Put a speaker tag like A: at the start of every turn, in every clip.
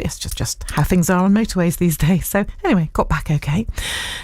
A: it's just how things are on motorways these days. So anyway, got back okay.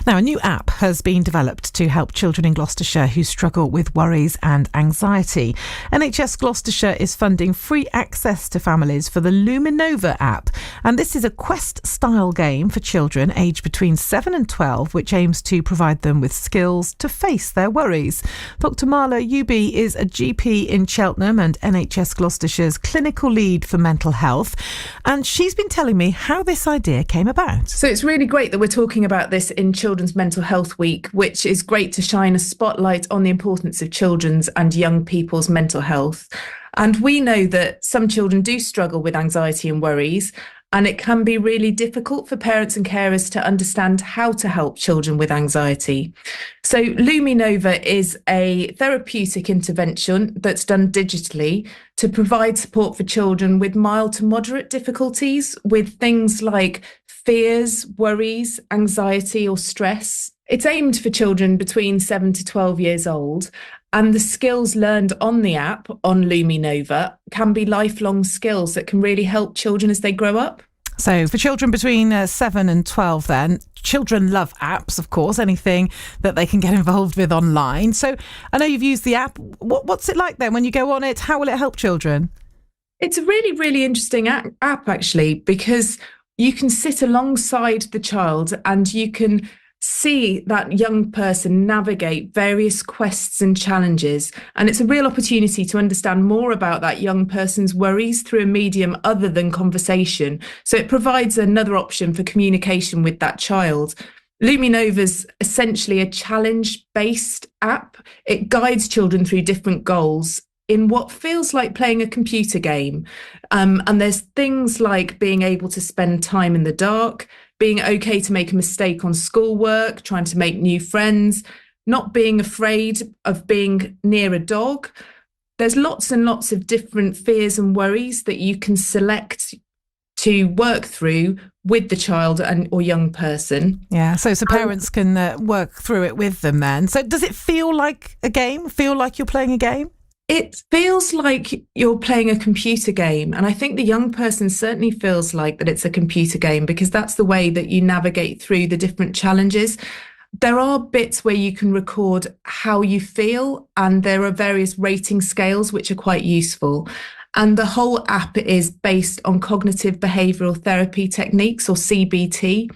A: Now, a new app has been developed to help children in Gloucestershire who struggle with worries and anxiety. NHS Gloucestershire is funding free access to families for the Lumi Nova app. And this is a quest-style game for children aged between 7 and 12, which aims to provide them with skills to face their worries. Dr. Mala Ubhi is a GP in Cheltenham and NHS Gloucestershire's clinical lead for mental health. And she's been telling me how this idea came about.
B: So it's really great that we're talking about this in Children's Mental Health Week, which is great to shine a spotlight on the importance of children's and young people's mental health. And we know that some children do struggle with anxiety and worries, and it can be really difficult for parents and carers to understand how to help children with anxiety. So Lumi Nova is a therapeutic intervention that's done digitally to provide support for children with mild to moderate difficulties with things like fears, worries, anxiety or stress. It's aimed for children between 7 to 12 years old. And the skills learned on the app, on Lumi Nova, can be lifelong skills that can really help children as they grow up.
A: So for children between 7 and 12 then, children love apps, of course, anything that they can get involved with online. So I know you've used the app. What's it like then when you go on it? How will it help children?
B: It's a really, really interesting app, actually, because you can sit alongside the child and you can see that young person navigate various quests and challenges. And it's a real opportunity to understand more about that young person's worries through a medium other than conversation. So it provides another option for communication with that child. Lumi Nova's essentially a challenge-based app. It guides children through different goals in what feels like playing a computer game. And there's things like being able to spend time in the dark, being okay to make a mistake on schoolwork, trying to make new friends, not being afraid of being near a dog. There's lots and lots of different fears and worries that you can select to work through with the child or young person.
A: Yeah, so parents can work through it with them then. So does it feel like a game? Feel like you're playing a game?
B: It feels like you're playing a computer game. And I think the young person certainly feels like that it's a computer game because that's the way that you navigate through the different challenges. There are bits where you can record how you feel, and there are various rating scales which are quite useful. And the whole app is based on cognitive behavioural therapy techniques, or CBT.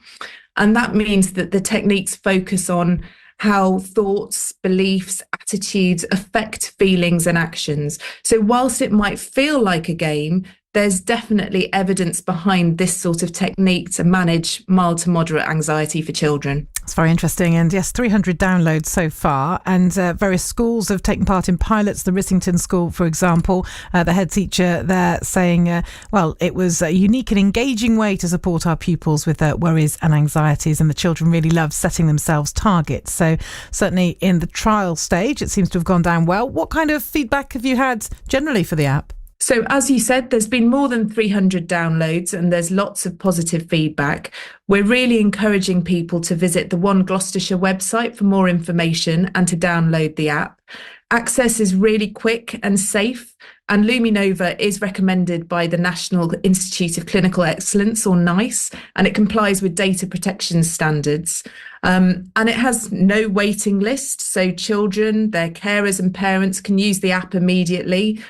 B: And that means that the techniques focus on how thoughts, beliefs, attitudes affect feelings and actions. So whilst it might feel like a game, there's definitely evidence behind this sort of technique to manage mild to moderate anxiety for children.
A: It's very interesting. And yes, 300 downloads so far. And various schools have taken part in pilots. The Rissington School, for example, the head teacher there saying, well, it was a unique and engaging way to support our pupils with their worries and anxieties. And the children really love setting themselves targets. So certainly in the trial stage, it seems to have gone down well. What kind of feedback have you had generally for the app?
B: So as you said, there's been more than 300 downloads and there's lots of positive feedback. We're really encouraging people to visit the One Gloucestershire website for more information and to download the app. Access is really quick and safe, and Lumi Nova is recommended by the National Institute of Clinical Excellence, or NICE, and it complies with data protection standards. And it has no waiting list, so children, their carers and parents can use the app immediately.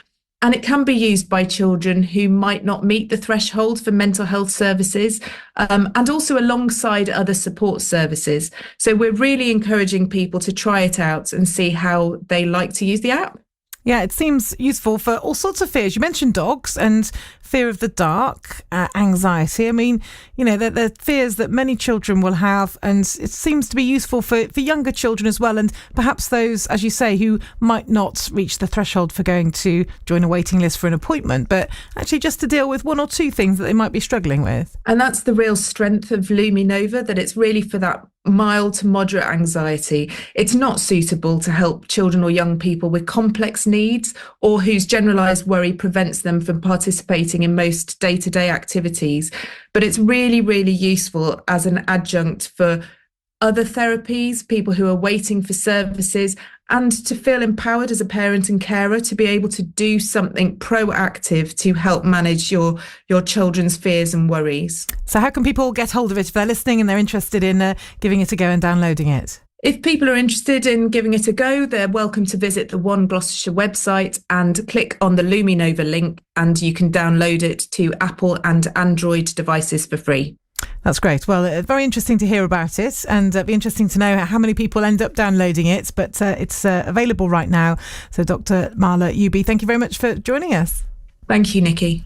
B: And it can be used by children who might not meet the threshold for mental health services, and also alongside other support services. So we're really encouraging people to try it out and see how they like to use the app.
A: Yeah, it seems useful for all sorts of fears. You mentioned dogs and fear of the dark, anxiety. I mean, you know, they're fears that many children will have, and it seems to be useful for younger children as well, and perhaps those, as you say, who might not reach the threshold for going to join a waiting list for an appointment, but actually just to deal with one or two things that they might be struggling with.
B: And that's the real strength of Lumi Nova, that it's really for that mild to moderate anxiety. It's not suitable to help children or young people with complex needs or whose generalised worry prevents them from participating in most day-to-day activities. But it's really, really useful as an adjunct for other therapies, people who are waiting for services, and to feel empowered as a parent and carer to be able to do something proactive to help manage your children's fears and worries.
A: So how can people get hold of it if they're listening and they're interested in giving it a go and downloading it?
B: If people are interested in giving it a go, they're welcome to visit the One Gloucestershire website and click on the Lumi Nova link, and you can download it to Apple and Android devices for free.
A: That's great. Well, very interesting to hear about it, and be interesting to know how many people end up downloading it. But it's available right now. So Dr. Mala Ubhi, thank you very much for joining us.
B: Thank you, Nicky.